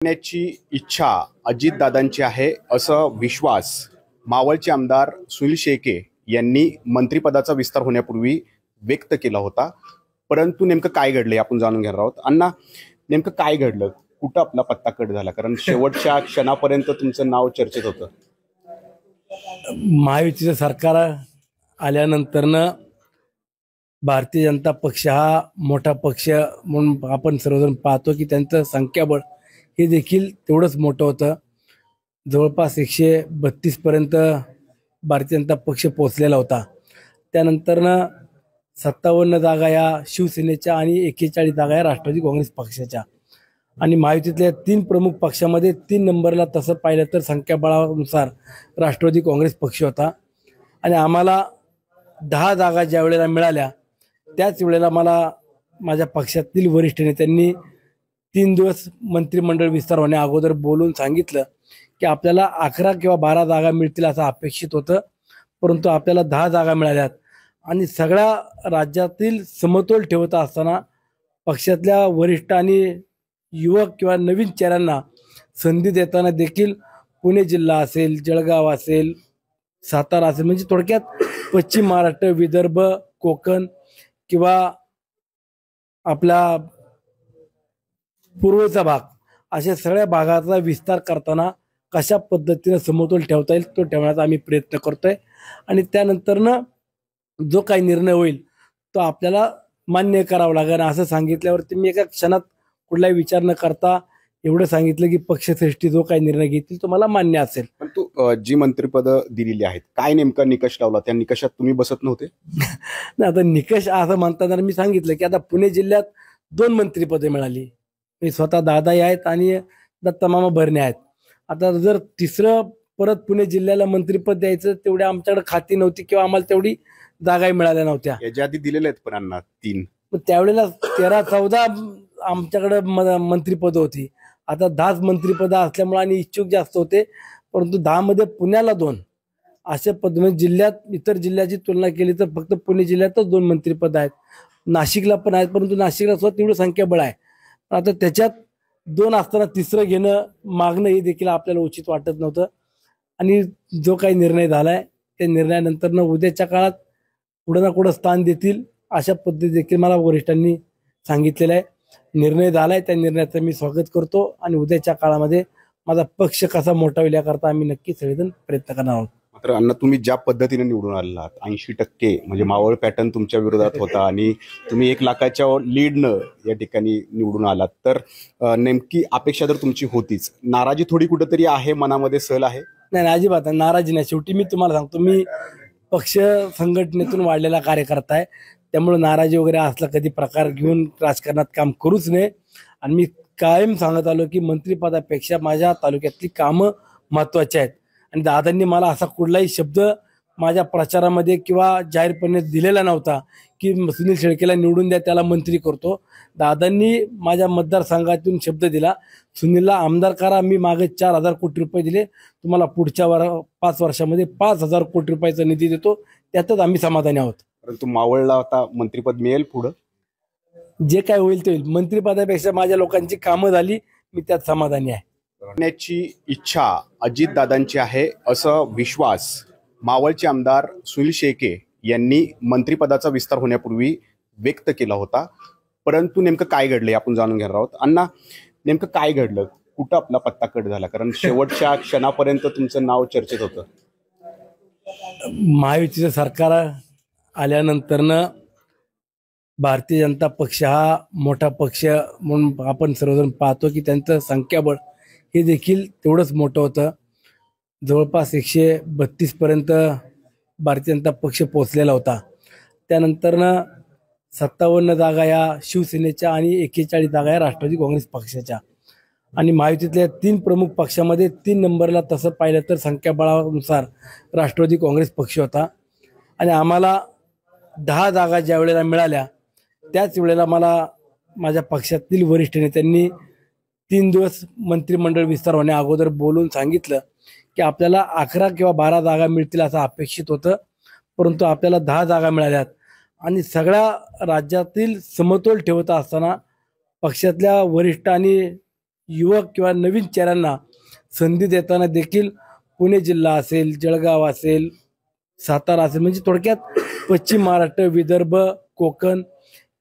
करण्याची इच्छा अजितदादांची आहे असं विश्वास मावळचे आमदार सुनील शेळके यांनी मंत्रिपदाचा विस्तार होण्यापूर्वी व्यक्त केला होता. परंतु नेमकं काय घडलं आपण जाणून घेणार आहोत. अण्णा, नेमकं काय घडलं, कुठं आपला पत्ता कट झाला? कारण शेवटच्या क्षणापर्यंत तुमचं नाव चर्चेत होतं. महायुतीचं सरकार आल्यानंतरनं भारतीय जनता पक्ष हा मोठा पक्ष म्हणून आपण सर्वजण पाहतो की त्यांचं संख्याबळ हे देखील तेवढंच मोठं होतं. जवळपास 132 पर्यंत भारतीय जनता पक्ष पोहोचलेला होता. त्यानंतरनं 57 जागा या शिवसेनेच्या आणि 41 जागा या राष्ट्रवादी काँग्रेस पक्षाच्या. आणि महायुतीतल्या 3 प्रमुख पक्षामध्ये 3 नंबरला तसं पाहिलं तर संख्याबळानुसार राष्ट्रवादी काँग्रेस पक्ष होता. आणि आम्हाला 10 जागा ज्या वेळेला मिळाल्या त्याच वेळेला मला माझ्या पक्षातील वरिष्ठ नेत्यांनी 3 दिवस मंत्रिमंडळ विस्तार होण्या अगोदर बोलून सांगितलं की आपल्याला 11 किंवा 12 जागा मिळतील असं अपेक्षित होतं, परंतु आपल्याला 10 जागा मिळाल्यात. आणि सगळ्या राज्यातील समतोल ठेवत असताना पक्षातल्या वरिष्ठ आणि युवक किंवा नवीन चेहऱ्यांना संधी देताना देखील पुणे जिल्हा असेल, जळगाव असेल, सातारा असेल, म्हणजे थोडक्यात पश्चिम महाराष्ट्र, विदर्भ, कोकण किंवा आपला पूर्वेचा भाग अशा सगळ्या भागाचा विस्तार करताना कशा पद्धतीने समतोल ठेवता येईल तो ठेवण्याचा आम्ही प्रयत्न करतोय. आणि त्यानंतरनं जो काही निर्णय होईल तो आपल्याला मान्य करावा लागेल असं सांगितल्यावरती मी एका क्षणात कुठलाही विचार न करता एवढं सांगितलं की पक्षश्रेष्ठी जो काही निर्णय घेतील तो मला मान्य असेल. पण तू जी मंत्रिपदं दिलेली आहेत, काय नेमका निकष लावला? त्या निकषात तुम्ही बसत नव्हते? नाही, आता निकष असं म्हणताना मी सांगितलं की आता पुणे जिल्ह्यात 2 मंत्रिपदे मिळाली. मी स्वतः दादाही आहेत आणि दत्तमामा भरणे आहेत. आता जर तिसरं परत पुणे जिल्ह्याला मंत्रिपद द्यायचं तेवढ्या आमच्याकडे खाती नव्हती किंवा आम्हाला तेवढी जागाही मिळाल्या नव्हत्या. याच्या आधी दिलेल्या आहेत पण अण्णा 3. त्यावेळेला 13-14 आमच्याकडे मंत्रिपद होती. आता 10 मंत्रिपद असल्यामुळे आणि इच्छुक जास्त होते, परंतु 10 मध्ये पुण्याला 2 अशा पद्धतीने जिल्ह्यात इतर जिल्ह्याची तुलना केली तर फक्त पुणे जिल्ह्यातच 2 मंत्रिपद आहेत. नाशिकला पण आहेत, परंतु नाशिकला सुद्धा तेवढं संख्याबळ आहे. आता त्याच्यात 2 असताना तिसरं घेणं मागणं हे देखील आपल्याला उचित वाटत नव्हतं. आणि जो काही निर्णय झालाय त्या निर्णयानंतर उद्याच्या काळात कुठं ना कुठं स्थान देतील अशा पद्धती देखील मला वरिष्ठांनी सांगितलेलं आहे. निर्णय झालाय, त्या निर्णयाचं मी स्वागत करतो आणि उद्याच्या काळामध्ये माझा पक्ष कसा मोठा होईल याकरता आम्ही नक्की सगळेजण प्रयत्न करणार आहोत. मात्र अण्णा, तुम्ही ज्या पद्धतीने निवडून आलात 80% म्हणजे मावळ पॅटर्न तुमच्या विरोधात होता आणि तुम्ही 1 लाखाच्या लीडनं या ठिकाणी निवडून आलात, तर नेमकी अपेक्षा तर तुमची होतीच. नाराजी थोडी कुठेतरी आहे मनामध्ये, सल आहे? नाही, अजिबात नाराजी नाही. शेवटी मी तुम्हाला सांगतो, मी पक्ष संघटनेतून वाढलेला कार्यकर्ता आहे, त्यामुळे नाराजी वगैरे असला कधी प्रकार घेऊन राजकारणात काम करूच नये. आणि मी कायम सांगत आलो की मंत्रिपदापेक्षा माझ्या तालुक्यातली कामं महत्वाची आहेत. आणि दादांनी मला असा कुठलाही शब्द माझ्या प्रचारामध्ये किंवा जाहीरपणे दिलेला नव्हता की सुनील शेळकेला निवडून द्या, त्याला मंत्री करतो. दादांनी माझ्या मतदारसंघातून शब्द दिला, सुनीलला आमदार करा, मी मागे 4,000 कोटी रुपये दिले, तुम्हाला पुढच्या 5 वर्षामध्ये 5,000 कोटी रुपयाचा निधी देतो, त्यातच आम्ही समाधानी आहोत. परंतु मावळला आता मंत्रिपद मिळेल पुढं? जे काय होईल ते होईल. मंत्रिपदापेक्षा माझ्या लोकांची कामं झाली, मी त्यात समाधानी आहे. करण्याची इच्छा अजितदादांची आहे असं विश्वास मावळचे आमदार सुनील शेळके यांनी मंत्रिपदाचा विस्तार होण्यापूर्वी व्यक्त केला होता. परंतु नेमकं काय घडलं आपण जाणून घेणार आहोत. अण्णा, नेमकं काय घडलं, कुठं आपला पत्ता कट झाला? कारण शेवटच्या क्षणापर्यंत तुमचं नाव चर्चेत होतं. महायुतीचं सरकार आल्यानंतरनं भारतीय जनता पक्ष हा मोठा पक्ष म्हणून आपण सर्वजण पाहतो की त्यांचं संख्याबळ हे देखील तेवढंच मोठं होतं. जवळपास 132 पर्यंत भारतीय जनता पक्ष पोहोचलेला होता. त्यानंतरनं 57 जागा या शिवसेनेच्या आणि 41 जागा या राष्ट्रवादी काँग्रेस पक्षाच्या. आणि महायुतीतल्या 3 प्रमुख पक्षामध्ये 3 नंबरला तसं पाहिलं तर संख्याबळानुसार राष्ट्रवादी काँग्रेस पक्ष होता. आणि आम्हाला 10 जागा ज्या वेळेला मिळाल्या त्याच वेळेला मला माझ्या पक्षातील वरिष्ठ नेत्यांनी 3 दिवस मंत्रिमंडळ विस्तार होण्या अगोदर बोलून सांगितलं की आपल्याला 11 किंवा 12 जागा मिळतील असं अपेक्षित होतं, परंतु आपल्याला 10 जागा मिळाल्यात. आणि सगळ्या राज्यातील समतोल ठेवत असताना पक्षातल्या वरिष्ठ आणि युवक किंवा नवीन चेहऱ्यांना संधी देताना देखील पुणे जिल्हा असेल, जळगाव असेल, सातारा असेल, म्हणजे थोडक्यात पश्चिम महाराष्ट्र, विदर्भ, कोकण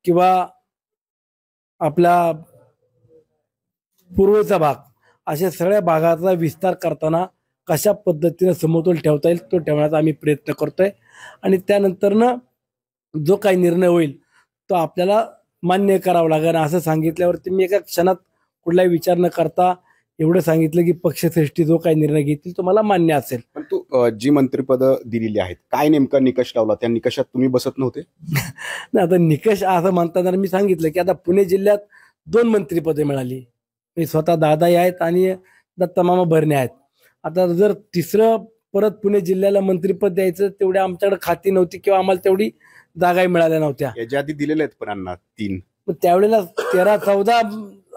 किंवा आपला पूर्वेचा भाग, अशा सगळ्या भागाचा विस्तार करताना कशा पद्धतीने समतोल ठेवता येईल तो ठेवण्याचा आम्ही प्रयत्न करतोय. आणि त्यानंतरनं जो काही निर्णय होईल तो आपल्याला मान्य करावा लागेल. असं सांगितल्यावरती मी एका क्षणात कुठलाही विचार न करता एवढं सांगितलं की पक्षश्रेष्ठी जो काही निर्णय घेतील तो मला मान्य असेल. पण तू जी मंत्रिपद दिलेली आहेत, काय नेमका निकष लावला? त्या निकषात तुम्ही बसत नव्हते? नाही, आता निकष असं म्हणताना मी सांगितलं की आता पुणे जिल्ह्यात 2 मंत्रिपदे मिळाली. मी स्वतः दादाही आहेत आणि दत्ता मामा भरणे आहेत. आता जर तिसरं परत पुणे जिल्ह्याला मंत्रिपद द्यायचं, तेवढी आमच्याकडे खाती नव्हती किंवा आम्हाला तेवढी जागाही मिळाल्या नव्हत्या. याच्या आधी दिलेले आहेत पण अण्णा 3. त्यावेळेला 13-14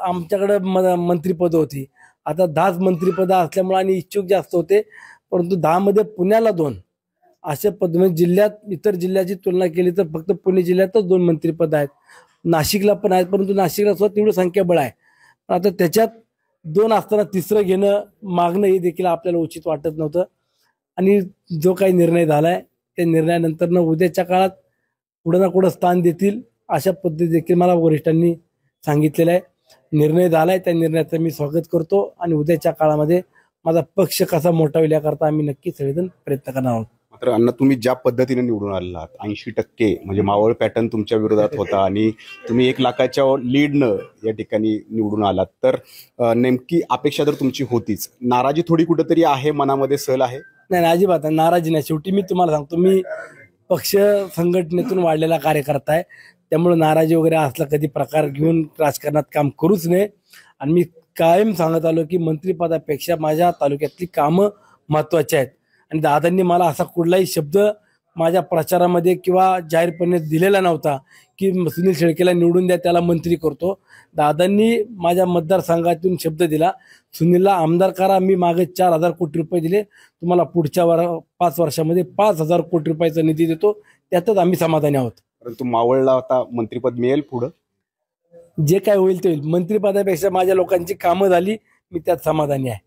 आमच्याकडे मंत्रिपद होती. आता 10 मंत्रिपद असल्यामुळे आणि इच्छुक जास्त होते, परंतु 10 मध्ये पुण्याला 2 अशा पद्धतीने जिल्ह्यात इतर जिल्ह्याची तुलना केली तर फक्त पुणे जिल्ह्यातच 2 मंत्रिपद आहेत. नाशिकला पण आहेत, परंतु नाशिकला सुद्धा तेवढं संख्याबळ आहे. आता त्याच्यात 2 असताना तिसरं घेणं मागणं हे देखील आपल्याला उचित वाटत नव्हतं. आणि जो काही निर्णय झालाय त्या निर्णयानंतर उद्याच्या काळात कुठं ना कुठं स्थान देतील अशा पद्धती देखील मला वरिष्ठांनी सांगितलेलं आहे. निर्णय झालाय, त्या निर्णयाचं मी स्वागत करतो आणि उद्याच्या काळामध्ये माझा पक्ष कसा मोठा होईल याकरता आम्ही नक्की सगळेजण प्रयत्न करणार आहोत. मात्र अण्णा, तुम्ही ज्या पद्धतीने निवडून आलात, 80% म्हणजे मावळ पॅटर्न तुमच्या विरोधात होता आणि तुम्ही 1 लाखाच्या लीडनं या ठिकाणी निवडून आलात, तर नेमकी अपेक्षा तर तुमची होतीच. नाराजी थोडी कुठेतरी आहे, मनामध्ये सल आहे? नाही, अजिबात नाराजी नाही. शेवटी मी तुम्हाला सांगतो, मी पक्ष संघटनेतून वाढलेला कार्यकर्ता आहे, त्यामुळे नाराजी वगैरे असला कधी प्रकार घेऊन राजकारणात काम करूच नये. आणि मी कायम सांगत आलो की मंत्रिपदापेक्षा माझ्या तालुक्यातली कामं महत्वाची आहेत. आणि दादांनी मला असा कुठलाही शब्द माझ्या प्रचारामध्ये किंवा जाहीरपणे दिलेला नव्हता की सुनील शेळकेला निवडून द्या, त्याला मंत्री करतो. दादांनी माझ्या मतदारसंघातून शब्द दिला, सुनीलला आमदार करा, मी मागे 4,000 कोटी रुपये दिले, तुम्हाला पुढच्या 5 वर्षामध्ये 5,000 कोटी रुपयाचा निधी देतो, त्यातच आम्ही समाधानी आहोत. परंतु मावळला आता मंत्रिपद मिळेल पुढं? जे काय होईल ते होईल. मंत्रिपदापेक्षा माझ्या लोकांची कामं झाली, मी त्यात समाधानी आहे.